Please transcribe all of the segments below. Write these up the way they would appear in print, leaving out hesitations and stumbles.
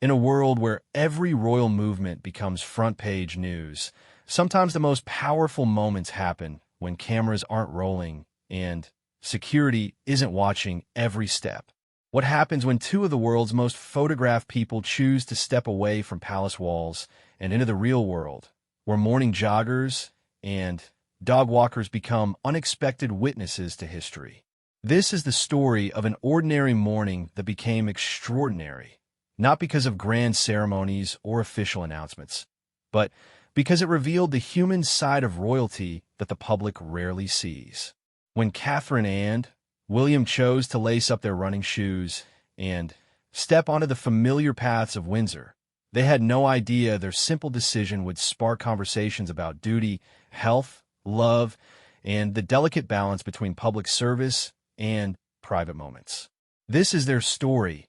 In a world where every royal movement becomes front-page news, sometimes the most powerful moments happen when cameras aren't rolling and security isn't watching every step. What happens when two of the world's most photographed people choose to step away from palace walls and into the real world, where morning joggers and dog walkers become unexpected witnesses to history? This is the story of an ordinary morning that became extraordinary, not because of grand ceremonies or official announcements, but because it revealed the human side of royalty that the public rarely sees. When Catherine and William chose to lace up their running shoes and step onto the familiar paths of Windsor, they had no idea their simple decision would spark conversations about duty, health, love, and the delicate balance between public service and private moments. This is their story,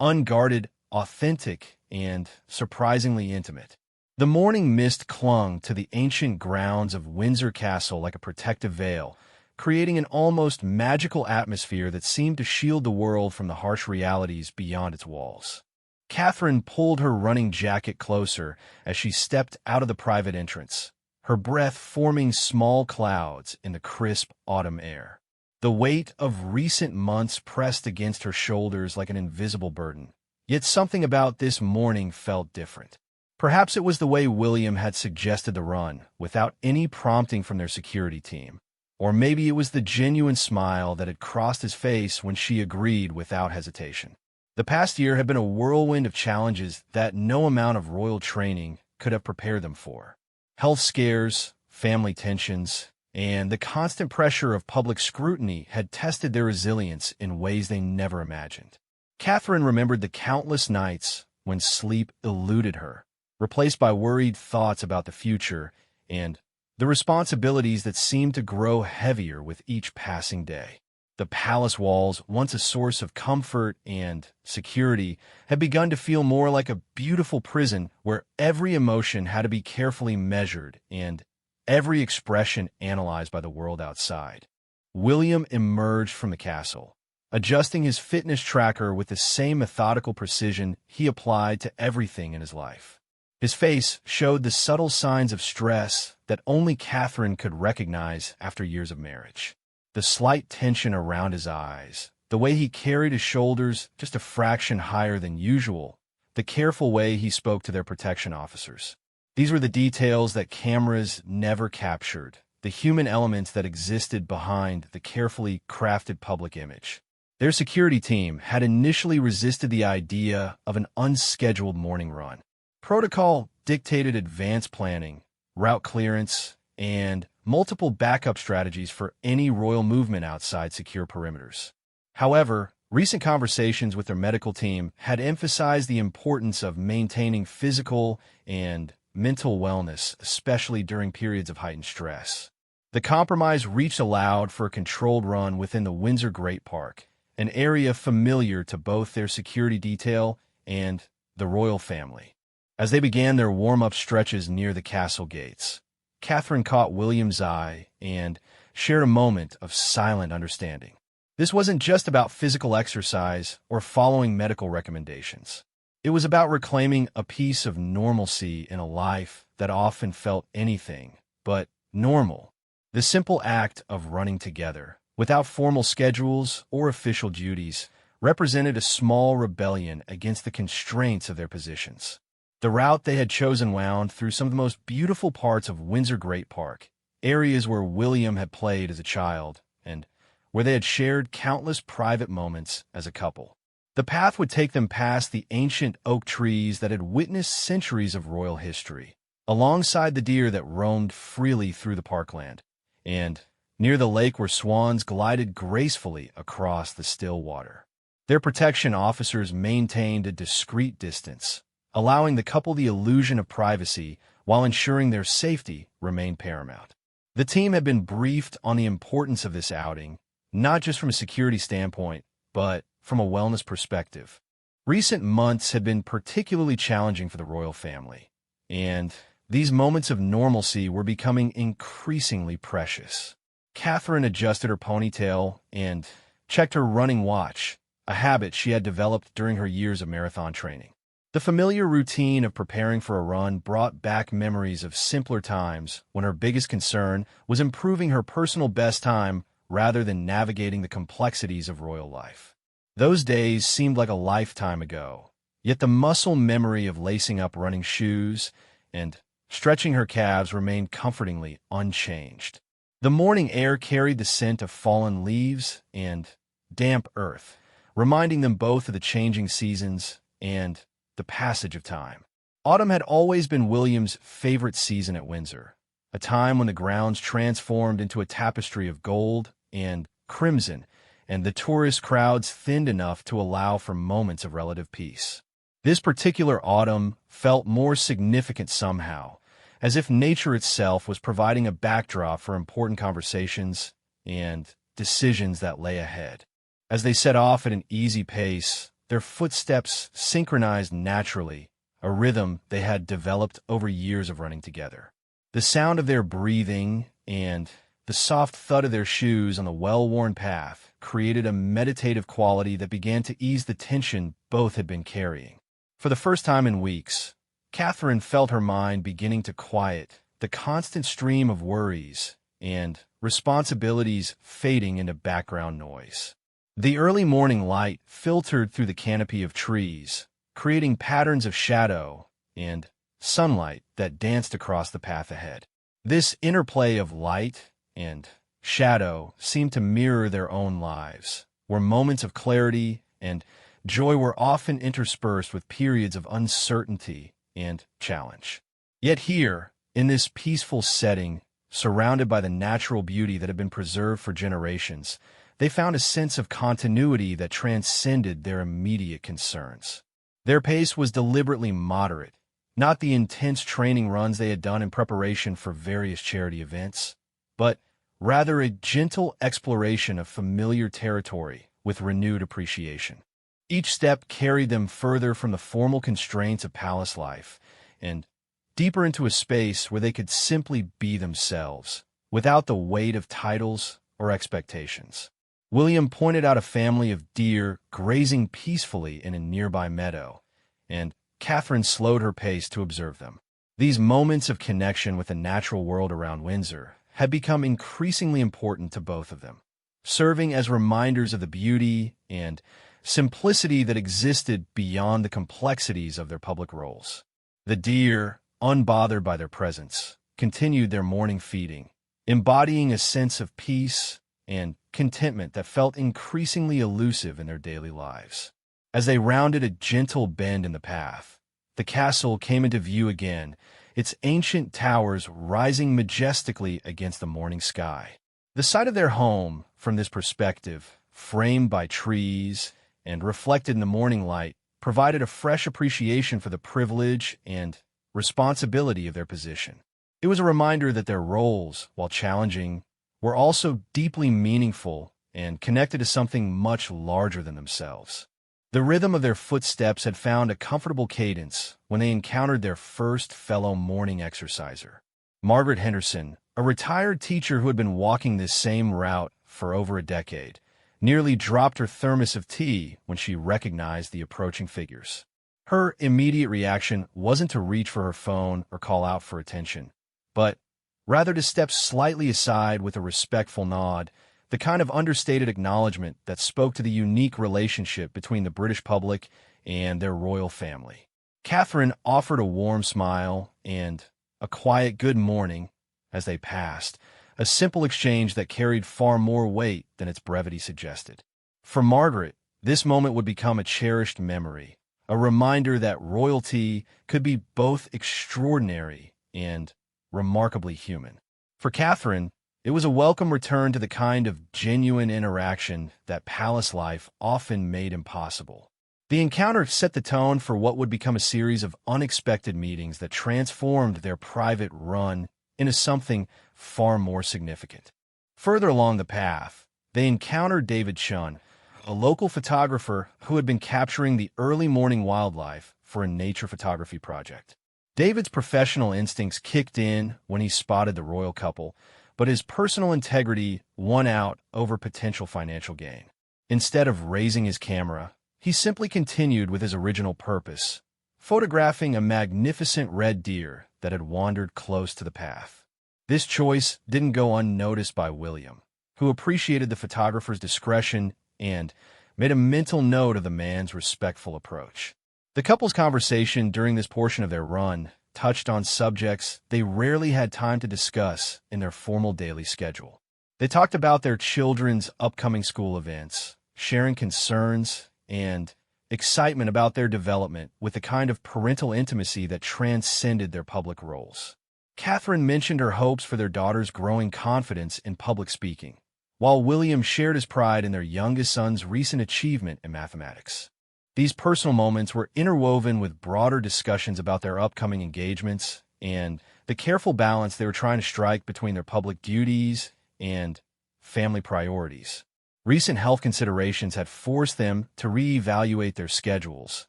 unguarded, authentic, and surprisingly intimate. The morning mist clung to the ancient grounds of Windsor Castle like a protective veil, creating an almost magical atmosphere that seemed to shield the world from the harsh realities beyond its walls. Catherine pulled her running jacket closer as she stepped out of the private entrance, her breath forming small clouds in the crisp autumn air. The weight of recent months pressed against her shoulders like an invisible burden. Yet something about this morning felt different. Perhaps it was the way William had suggested the run, without any prompting from their security team. Or maybe it was the genuine smile that had crossed his face when she agreed without hesitation. The past year had been a whirlwind of challenges that no amount of royal training could have prepared them for. Health scares, family tensions, and the constant pressure of public scrutiny had tested their resilience in ways they never imagined. Catherine remembered the countless nights when sleep eluded her, replaced by worried thoughts about the future and the responsibilities that seemed to grow heavier with each passing day. The palace walls, once a source of comfort and security, had begun to feel more like a beautiful prison where every emotion had to be carefully measured and every expression analyzed by the world outside. William emerged from the castle, adjusting his fitness tracker with the same methodical precision he applied to everything in his life. His face showed the subtle signs of stress that only Catherine could recognize after years of marriage. The slight tension around his eyes, the way he carried his shoulders just a fraction higher than usual, the careful way he spoke to their protection officers. These were the details that cameras never captured, the human elements that existed behind the carefully crafted public image. Their security team had initially resisted the idea of an unscheduled morning run. Protocol dictated advanced planning, route clearance, and multiple backup strategies for any royal movement outside secure perimeters. However, recent conversations with their medical team had emphasized the importance of maintaining physical and mental wellness, especially during periods of heightened stress. The compromise reached allowed for a controlled run within the Windsor Great Park, an area familiar to both their security detail and the royal family. As they began their warm-up stretches near the castle gates, Catherine caught William's eye and shared a moment of silent understanding. This wasn't just about physical exercise or following medical recommendations. It was about reclaiming a piece of normalcy in a life that often felt anything but normal. The simple act of running together, without formal schedules or official duties, represented a small rebellion against the constraints of their positions. The route they had chosen wound through some of the most beautiful parts of Windsor Great Park, areas where William had played as a child and where they had shared countless private moments as a couple. The path would take them past the ancient oak trees that had witnessed centuries of royal history, alongside the deer that roamed freely through the parkland, and near the lake where swans glided gracefully across the still water. Their protection officers maintained a discreet distance, allowing the couple the illusion of privacy while ensuring their safety remained paramount. The team had been briefed on the importance of this outing, not just from a security standpoint, but from a wellness perspective. Recent months had been particularly challenging for the royal family, and these moments of normalcy were becoming increasingly precious. Catherine adjusted her ponytail and checked her running watch, a habit she had developed during her years of marathon training. The familiar routine of preparing for a run brought back memories of simpler times when her biggest concern was improving her personal best time rather than navigating the complexities of royal life. Those days seemed like a lifetime ago, yet the muscle memory of lacing up running shoes and stretching her calves remained comfortingly unchanged. The morning air carried the scent of fallen leaves and damp earth, reminding them both of the changing seasons and the passage of time. Autumn had always been William's favorite season at Windsor, a time when the grounds transformed into a tapestry of gold and crimson, and the tourist crowds thinned enough to allow for moments of relative peace. This particular autumn felt more significant somehow, as if nature itself was providing a backdrop for important conversations and decisions that lay ahead. As they set off at an easy pace, their footsteps synchronized naturally, a rhythm they had developed over years of running together. The sound of their breathing and the soft thud of their shoes on the well-worn path created a meditative quality that began to ease the tension both had been carrying. For the first time in weeks, Catherine felt her mind beginning to quiet, the constant stream of worries and responsibilities fading into background noise. The early morning light filtered through the canopy of trees, creating patterns of shadow and sunlight that danced across the path ahead. This interplay of light and shadow seemed to mirror their own lives, where moments of clarity and joy were often interspersed with periods of uncertainty and challenge. Yet here, in this peaceful setting, surrounded by the natural beauty that had been preserved for generations, they found a sense of continuity that transcended their immediate concerns. Their pace was deliberately moderate, not the intense training runs they had done in preparation for various charity events, but rather a gentle exploration of familiar territory with renewed appreciation. Each step carried them further from the formal constraints of palace life and deeper into a space where they could simply be themselves, without the weight of titles or expectations. William pointed out a family of deer grazing peacefully in a nearby meadow, and Catherine slowed her pace to observe them. These moments of connection with the natural world around Windsor had become increasingly important to both of them, serving as reminders of the beauty and simplicity that existed beyond the complexities of their public roles. The deer, unbothered by their presence, continued their morning feeding, embodying a sense of peace and contentment that felt increasingly elusive in their daily lives. As they rounded a gentle bend in the path, the castle came into view again, its ancient towers rising majestically against the morning sky. The sight of their home, from this perspective, framed by trees and reflected in the morning light, provided a fresh appreciation for the privilege and responsibility of their position. It was a reminder that their roles, while challenging, were also deeply meaningful and connected to something much larger than themselves. The rhythm of their footsteps had found a comfortable cadence when they encountered their first fellow morning exerciser. Margaret Henderson, a retired teacher who had been walking this same route for over a decade, nearly dropped her thermos of tea when she recognized the approaching figures. Her immediate reaction wasn't to reach for her phone or call out for attention, but rather to step slightly aside with a respectful nod, the kind of understated acknowledgement that spoke to the unique relationship between the British public and their royal family. Catherine offered a warm smile and a quiet good morning as they passed, a simple exchange that carried far more weight than its brevity suggested. For Margaret, this moment would become a cherished memory, a reminder that royalty could be both extraordinary and remarkably human. For Catherine, it was a welcome return to the kind of genuine interaction that palace life often made impossible. The encounter set the tone for what would become a series of unexpected meetings that transformed their private run into something far more significant. Further along the path, they encountered David Chun, a local photographer who had been capturing the early morning wildlife for a nature photography project. David's professional instincts kicked in when he spotted the royal couple, but his personal integrity won out over potential financial gain. Instead of raising his camera, he simply continued with his original purpose, photographing a magnificent red deer that had wandered close to the path. This choice didn't go unnoticed by William, who appreciated the photographer's discretion and made a mental note of the man's respectful approach. The couple's conversation during this portion of their run touched on subjects they rarely had time to discuss in their formal daily schedule. They talked about their children's upcoming school events, sharing concerns and excitement about their development with the kind of parental intimacy that transcended their public roles. Catherine mentioned her hopes for their daughter's growing confidence in public speaking, while William shared his pride in their youngest son's recent achievement in mathematics. These personal moments were interwoven with broader discussions about their upcoming engagements and the careful balance they were trying to strike between their public duties and family priorities. Recent health considerations had forced them to reevaluate their schedules,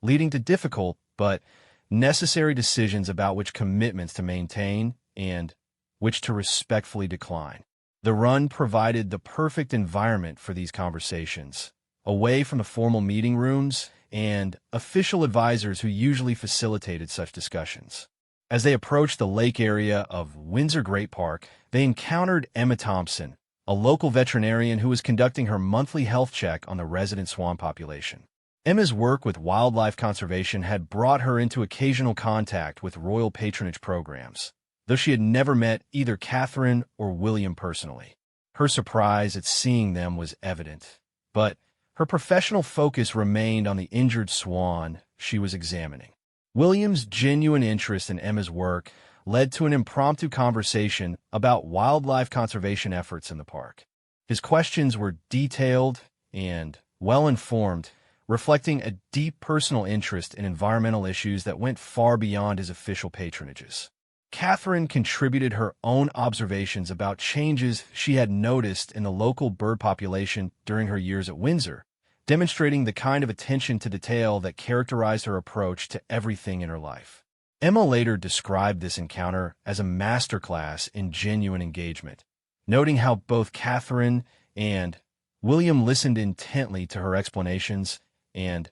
leading to difficult but necessary decisions about which commitments to maintain and which to respectfully decline. The run provided the perfect environment for these conversations, away from the formal meeting rooms and official advisors who usually facilitated such discussions. As they approached the lake area of Windsor Great Park, they encountered Emma Thompson, a local veterinarian who was conducting her monthly health check on the resident swan population. Emma's work with wildlife conservation had brought her into occasional contact with royal patronage programs, though she had never met either Catherine or William personally. Her surprise at seeing them was evident, but her professional focus remained on the injured swan she was examining. William's genuine interest in Emma's work led to an impromptu conversation about wildlife conservation efforts in the park. His questions were detailed and well-informed, reflecting a deep personal interest in environmental issues that went far beyond his official patronages. Catherine contributed her own observations about changes she had noticed in the local bird population during her years at Windsor, demonstrating the kind of attention to detail that characterized her approach to everything in her life. Emma later described this encounter as a masterclass in genuine engagement, noting how both Catherine and William listened intently to her explanations and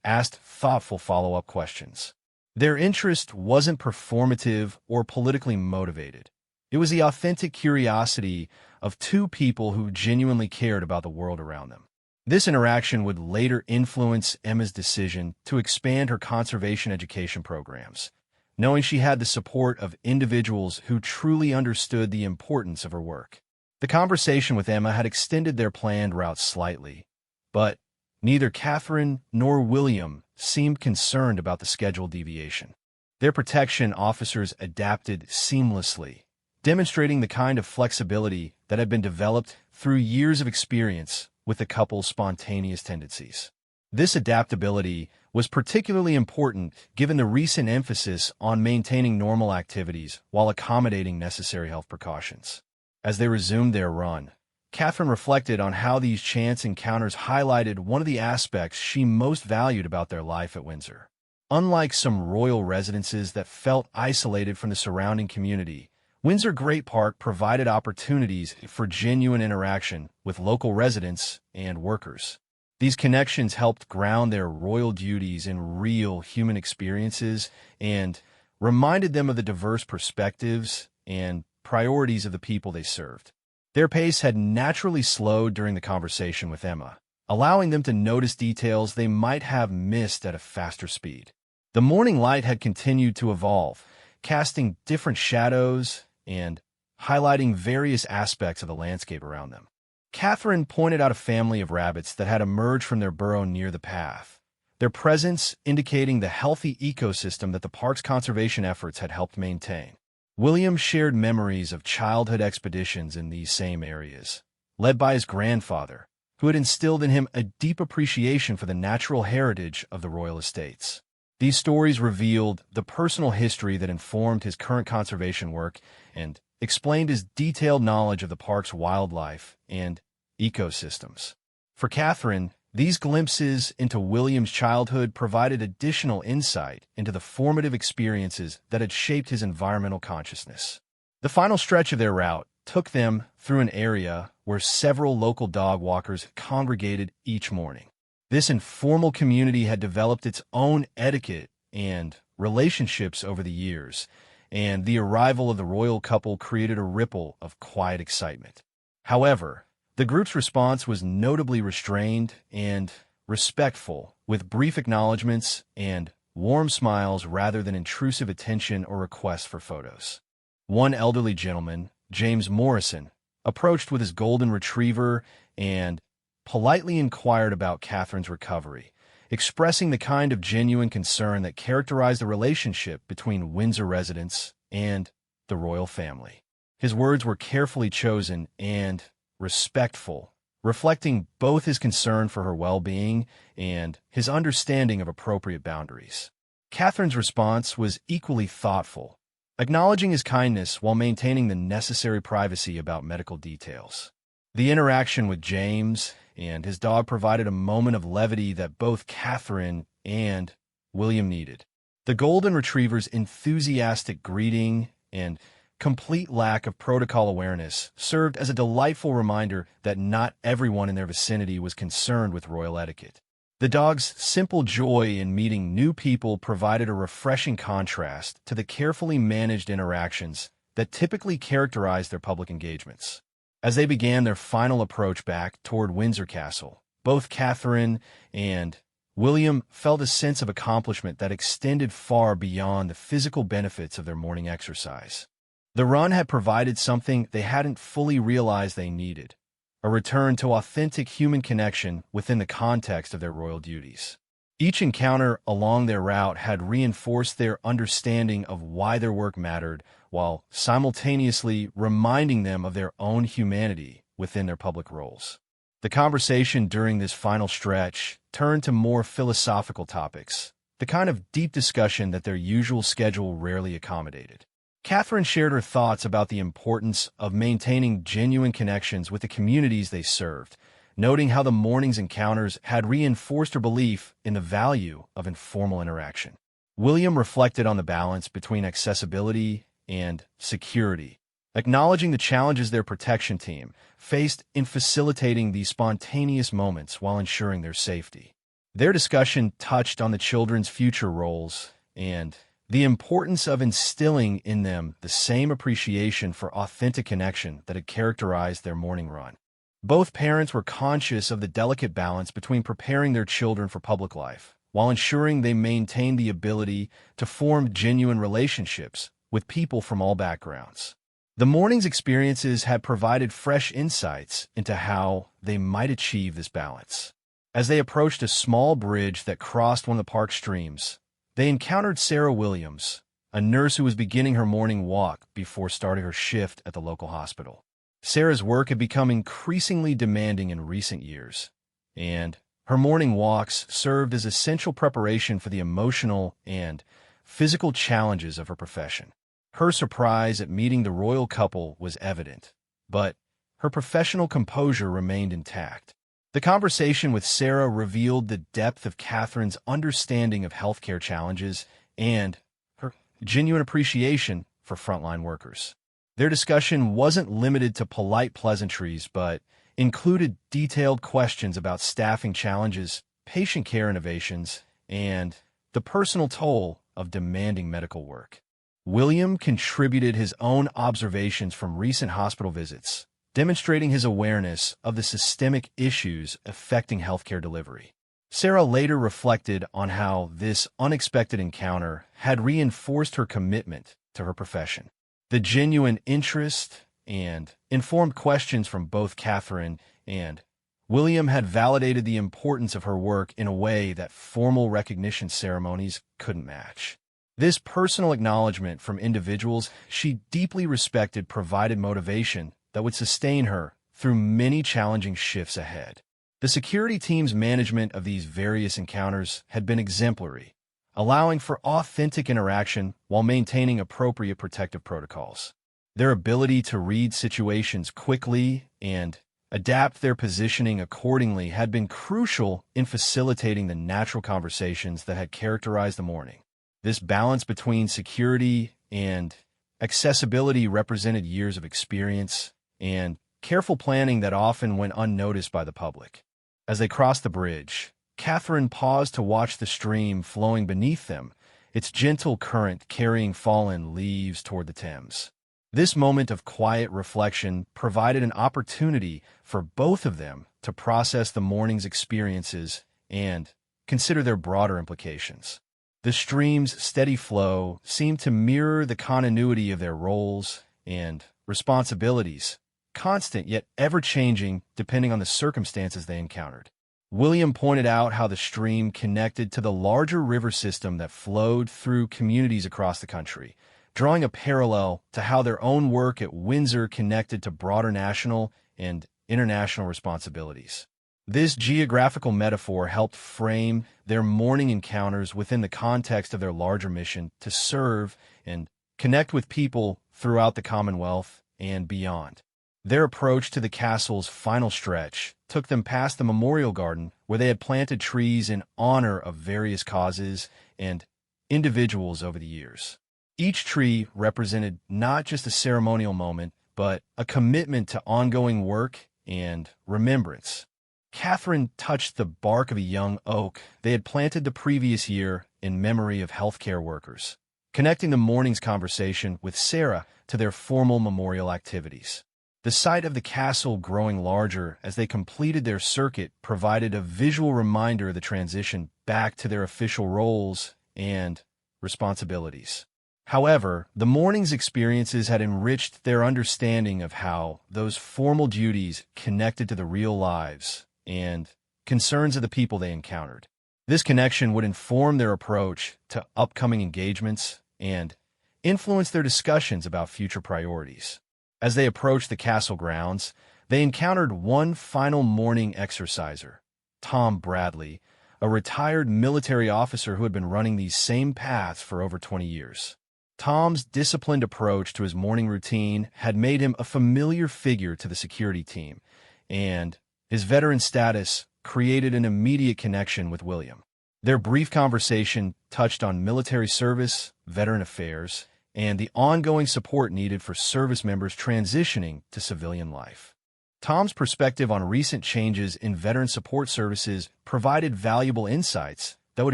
asked thoughtful follow-up questions. Their interest wasn't performative or politically motivated. It was the authentic curiosity of two people who genuinely cared about the world around them. This interaction would later influence Emma's decision to expand her conservation education programs, knowing she had the support of individuals who truly understood the importance of her work. The conversation with Emma had extended their planned route slightly, but neither Catherine nor William seemed concerned about the scheduled deviation. Their protection officers adapted seamlessly, demonstrating the kind of flexibility that had been developed through years of experience with the couple's spontaneous tendencies. This adaptability was particularly important given the recent emphasis on maintaining normal activities while accommodating necessary health precautions. As they resumed their run, Catherine reflected on how these chance encounters highlighted one of the aspects she most valued about their life at Windsor. Unlike some royal residences that felt isolated from the surrounding community, Windsor Great Park provided opportunities for genuine interaction with local residents and workers. These connections helped ground their royal duties in real human experiences and reminded them of the diverse perspectives and priorities of the people they served. Their pace had naturally slowed during the conversation with Emma, allowing them to notice details they might have missed at a faster speed. The morning light had continued to evolve, casting different shadows and highlighting various aspects of the landscape around them. Catherine pointed out a family of rabbits that had emerged from their burrow near the path, their presence indicating the healthy ecosystem that the park's conservation efforts had helped maintain. William shared memories of childhood expeditions in these same areas, led by his grandfather, who had instilled in him a deep appreciation for the natural heritage of the royal estates. These stories revealed the personal history that informed his current conservation work and explained his detailed knowledge of the park's wildlife and ecosystems. For Catherine, these glimpses into William's childhood provided additional insight into the formative experiences that had shaped his environmental consciousness. The final stretch of their route took them through an area where several local dog walkers congregated each morning. This informal community had developed its own etiquette and relationships over the years, and the arrival of the royal couple created a ripple of quiet excitement. However, the group's response was notably restrained and respectful, with brief acknowledgments and warm smiles rather than intrusive attention or requests for photos. One elderly gentleman, James Morrison, approached with his golden retriever and politely inquired about Catherine's recovery, expressing the kind of genuine concern that characterized the relationship between Windsor residents and the royal family. His words were carefully chosen and respectful, reflecting both his concern for her well-being and his understanding of appropriate boundaries. Catherine's response was equally thoughtful, acknowledging his kindness while maintaining the necessary privacy about medical details. The interaction with James and his dog provided a moment of levity that both Catherine and William needed. The golden retriever's enthusiastic greeting and complete lack of protocol awareness served as a delightful reminder that not everyone in their vicinity was concerned with royal etiquette. The dog's simple joy in meeting new people provided a refreshing contrast to the carefully managed interactions that typically characterize their public engagements. As they began their final approach back toward Windsor Castle, both Catherine and William felt a sense of accomplishment that extended far beyond the physical benefits of their morning exercise. The run had provided something they hadn't fully realized they needed: a return to authentic human connection within the context of their royal duties. Each encounter along their route had reinforced their understanding of why their work mattered, while simultaneously reminding them of their own humanity within their public roles. The conversation during this final stretch turned to more philosophical topics, the kind of deep discussion that their usual schedule rarely accommodated. Catherine shared her thoughts about the importance of maintaining genuine connections with the communities they served, noting how the morning's encounters had reinforced her belief in the value of informal interaction. William reflected on the balance between accessibility and security, acknowledging the challenges their protection team faced in facilitating these spontaneous moments while ensuring their safety. Their discussion touched on the children's future roles and the importance of instilling in them the same appreciation for authentic connection that had characterized their morning run. Both parents were conscious of the delicate balance between preparing their children for public life, while ensuring they maintained the ability to form genuine relationships with people from all backgrounds. The morning's experiences had provided fresh insights into how they might achieve this balance. As they approached a small bridge that crossed one of the park's streams, they encountered Sarah Williams, a nurse who was beginning her morning walk before starting her shift at the local hospital. Sarah's work had become increasingly demanding in recent years, and her morning walks served as essential preparation for the emotional and physical challenges of her profession. Her surprise at meeting the royal couple was evident, but her professional composure remained intact. The conversation with Sarah revealed the depth of Catherine's understanding of healthcare challenges and her genuine appreciation for frontline workers. Their discussion wasn't limited to polite pleasantries, but included detailed questions about staffing challenges, patient care innovations, and the personal toll of demanding medical work. William contributed his own observations from recent hospital visits, demonstrating his awareness of the systemic issues affecting healthcare delivery. Sarah later reflected on how this unexpected encounter had reinforced her commitment to her profession. The genuine interest and informed questions from both Catherine and William had validated the importance of her work in a way that formal recognition ceremonies couldn't match. This personal acknowledgement from individuals she deeply respected provided motivation that would sustain her through many challenging shifts ahead. The security team's management of these various encounters had been exemplary, allowing for authentic interaction while maintaining appropriate protective protocols. Their ability to read situations quickly and adapt their positioning accordingly had been crucial in facilitating the natural conversations that had characterized the morning. This balance between security and accessibility represented years of experience and careful planning that often went unnoticed by the public. As they crossed the bridge, Catherine paused to watch the stream flowing beneath them, its gentle current carrying fallen leaves toward the Thames. This moment of quiet reflection provided an opportunity for both of them to process the morning's experiences and consider their broader implications. The stream's steady flow seemed to mirror the continuity of their roles and responsibilities, constant yet ever-changing depending on the circumstances they encountered. William pointed out how the stream connected to the larger river system that flowed through communities across the country, drawing a parallel to how their own work at Windsor connected to broader national and international responsibilities. This geographical metaphor helped frame their morning encounters within the context of their larger mission to serve and connect with people throughout the Commonwealth and beyond. Their approach to the castle's final stretch took them past the memorial garden where they had planted trees in honor of various causes and individuals over the years. Each tree represented not just a ceremonial moment, but a commitment to ongoing work and remembrance. Catherine touched the bark of a young oak they had planted the previous year in memory of healthcare workers, connecting the morning's conversation with Sarah to their formal memorial activities. The sight of the castle growing larger as they completed their circuit provided a visual reminder of the transition back to their official roles and responsibilities. However, the morning's experiences had enriched their understanding of how those formal duties connected to the real lives and concerns of the people they encountered. This connection would inform their approach to upcoming engagements and influence their discussions about future priorities. As they approached the castle grounds, they encountered one final morning exerciser, Tom Bradley, a retired military officer who had been running these same paths for over 20 years. Tom's disciplined approach to his morning routine had made him a familiar figure to the security team, and his veteran status created an immediate connection with William. Their brief conversation touched on military service, veteran affairs, and the ongoing support needed for service members transitioning to civilian life. Tom's perspective on recent changes in veteran support services provided valuable insights that would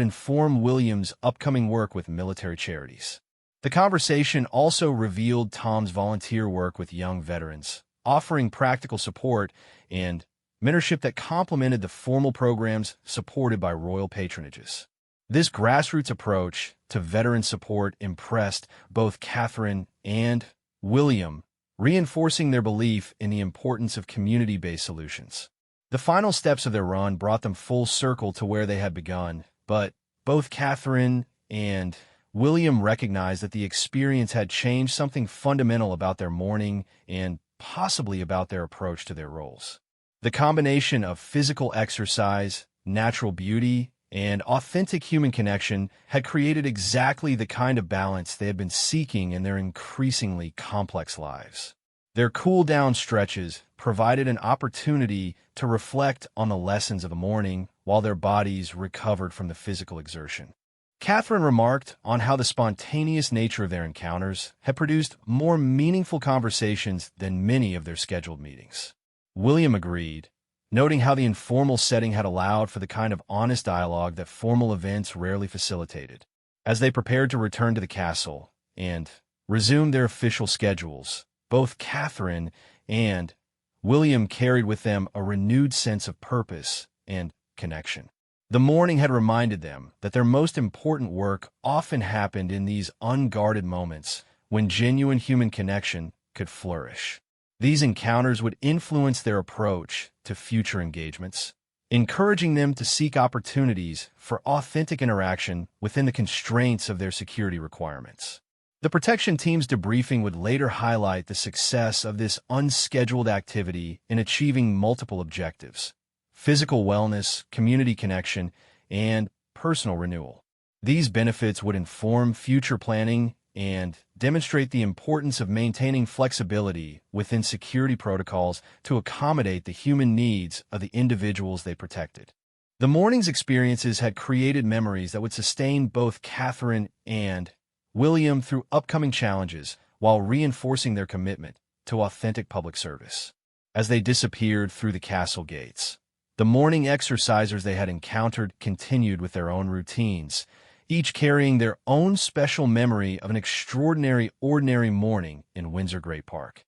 inform William's upcoming work with military charities. The conversation also revealed Tom's volunteer work with young veterans, offering practical support and mentorship that complemented the formal programs supported by royal patronages. This grassroots approach to veteran support impressed both Catherine and William, reinforcing their belief in the importance of community-based solutions. The final steps of their run brought them full circle to where they had begun, but both Catherine and William recognized that the experience had changed something fundamental about their morning and possibly about their approach to their roles. The combination of physical exercise, natural beauty, and authentic human connection had created exactly the kind of balance they had been seeking in their increasingly complex lives. Their cool-down stretches provided an opportunity to reflect on the lessons of the morning while their bodies recovered from the physical exertion. Catherine remarked on how the spontaneous nature of their encounters had produced more meaningful conversations than many of their scheduled meetings. William agreed, noting how the informal setting had allowed for the kind of honest dialogue that formal events rarely facilitated. As they prepared to return to the castle and resume their official schedules, both Catherine and William carried with them a renewed sense of purpose and connection. The morning had reminded them that their most important work often happened in these unguarded moments when genuine human connection could flourish. These encounters would influence their approach to future engagements, encouraging them to seek opportunities for authentic interaction within the constraints of their security requirements. The protection team's debriefing would later highlight the success of this unscheduled activity in achieving multiple objectives: physical wellness, community connection, and personal renewal. These benefits would inform future planning and demonstrate the importance of maintaining flexibility within security protocols to accommodate the human needs of the individuals they protected. The morning's experiences had created memories that would sustain both Catherine and William through upcoming challenges while reinforcing their commitment to authentic public service. As they disappeared through the castle gates, the morning exercisers they had encountered continued with their own routines, each carrying their own special memory of an extraordinary, ordinary morning in Windsor Great Park.